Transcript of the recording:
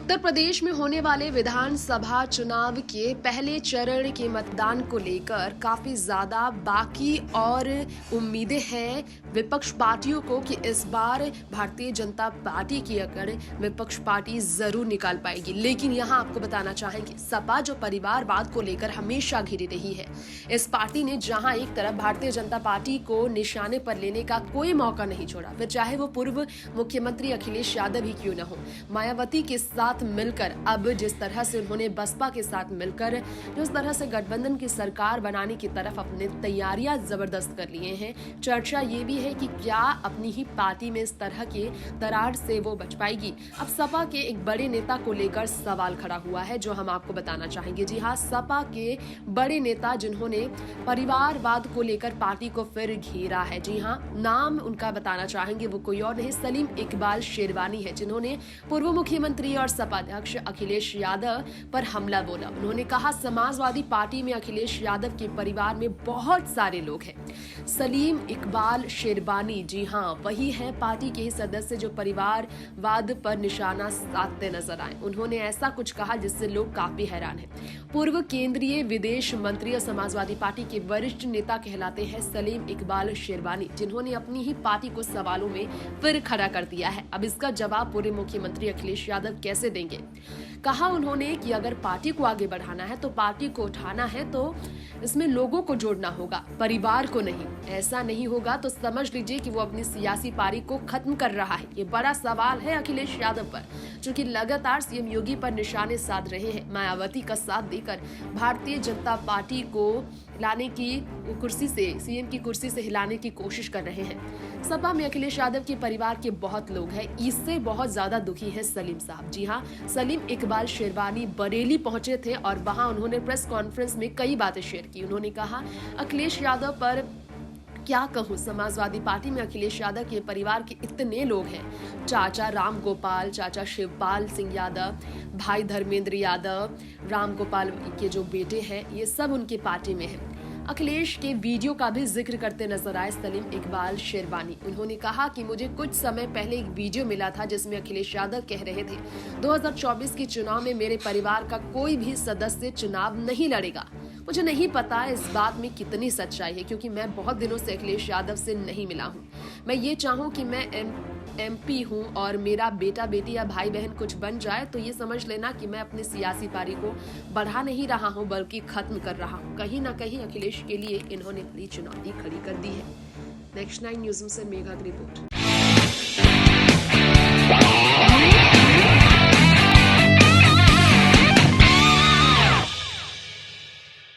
उत्तर प्रदेश में होने वाले विधानसभा चुनाव के पहले चरण के मतदान को लेकर काफी ज्यादा बाकी और उम्मीदें हैं विपक्ष पार्टियों को कि इस बार भारतीय जनता पार्टी की अगर विपक्ष पार्टी जरूर निकाल पाएगी। लेकिन यहां आपको बताना चाहेंगे, सपा जो परिवारवाद को लेकर हमेशा घिरी रही है, इस पार्टी ने जहां एक तरफ भारतीय जनता पार्टी को निशाने पर लेने का कोई मौका नहीं छोड़ा, फिर चाहे वो पूर्व मुख्यमंत्री अखिलेश यादव ही क्यों न हो, मायावती के साथ मिलकर अब जिस तरह से उन्होंने बसपा के साथ मिलकर जिस तरह से गठबंधन की सरकार बनाने की तरफ अपने तैयारियां जबरदस्त कर लिए हैं, चर्चा ये भी है कि क्या अपनी ही पार्टी में इस तरह के दरार से वो बच पाएगी। अब सपा के एक बड़े नेता को लेकर सवाल खड़ा हुआ है जो हम आपको बताना चाहेंगे। जी हाँ, सपा के बड़े नेता जिन्होंने परिवारवाद को लेकर पार्टी को फिर घेरा है, जी हाँ, नाम उनका बताना चाहेंगे, वो कोई और नहीं सलीम इकबाल शेरवानी है, जिन्होंने पूर्व मुख्यमंत्री और सपा अध्यक्ष अखिलेश यादव पर हमला बोला। उन्होंने कहा समाजवादी पार्टी में अखिलेश यादव के परिवार में बहुत सारे लोग हैं। सलीम इकबाल शेरवानी, जी हाँ, वही है पार्टी के ही सदस्य जो परिवारवाद पर निशाना साधते नजर आए। उन्होंने ऐसा कुछ कहा जिससे लोग काफी हैरान हैं। पूर्व केंद्रीय विदेश मंत्री और समाजवादी पार्टी के वरिष्ठ नेता कहलाते हैं सलीम इकबाल शेरवानी, जिन्होंने अपनी ही पार्टी को सवालों में फिर खड़ा कर दिया है। अब इसका जवाब पूर्व मुख्यमंत्री अखिलेश यादव कैसे देंगे? कहा उन्होंने कि अगर पार्टी को आगे बढ़ाना है तो पार्टी को उठाना है तो इसमें लोगों को जोड़ना होगा, परिवार को नहीं। ऐसा नहीं होगा तो समझ लीजिए कि वो अपनी सियासी पारी को खत्म कर रहा है। ये बड़ा सवाल है अखिलेश यादव पर, जो कि लगातार सीएम योगी पर निशाने साध रहे हैं। मायावती का साथ देकर भारतीय जनता पार्टी को लाने की कुर्सी से, सीएम की कुर्सी से हिलाने की कोशिश कर रहे हैं। सपा में अखिलेश यादव के परिवार के बहुत लोग हैं, इससे बहुत ज्यादा दुखी है सलीम साहब। जी हाँ, सलीम इकबाल शेरवानी बरेली पहुंचे थे और वहां उन्होंने प्रेस कॉन्फ्रेंस में कई बातें शेयर की। उन्होंने कहा अखिलेश यादव पर क्या कहूँ, समाजवादी पार्टी में अखिलेश यादव के परिवार के इतने लोग हैं, चाचा राम गोपाल, चाचा शिवपाल सिंह यादव, भाई धर्मेंद्र यादव, राम गोपाल के जो बेटे हैं, ये सब उनके पार्टी में हैं। अखिलेश के वीडियो का भी जिक्र करते नजर आए सलीम इकबाल शेरवानी। उन्होंने कहा कि मुझे कुछ समय पहले एक वीडियो मिला था जिसमें अखिलेश यादव कह रहे थे 2024 के चुनाव में मेरे परिवार का कोई भी सदस्य चुनाव नहीं लड़ेगा। मुझे नहीं पता इस बात में कितनी सच्चाई है, क्योंकि मैं बहुत दिनों से अखिलेश यादव से नहीं मिला हूँ। मैं ये चाहूँ कि मैं एमपी हूँ और मेरा बेटा बेटी या भाई बहन कुछ बन जाए तो ये समझ लेना कि मैं अपनी सियासी पारी को बढ़ा नहीं रहा हूँ बल्कि खत्म कर रहा हूँ। कहीं ना कहीं अखिलेश के लिए इन्होंने बड़ी चुनौती खड़ी कर दी है। नेक्स्ट 9 न्यूज़ से मेघा की रिपोर्ट।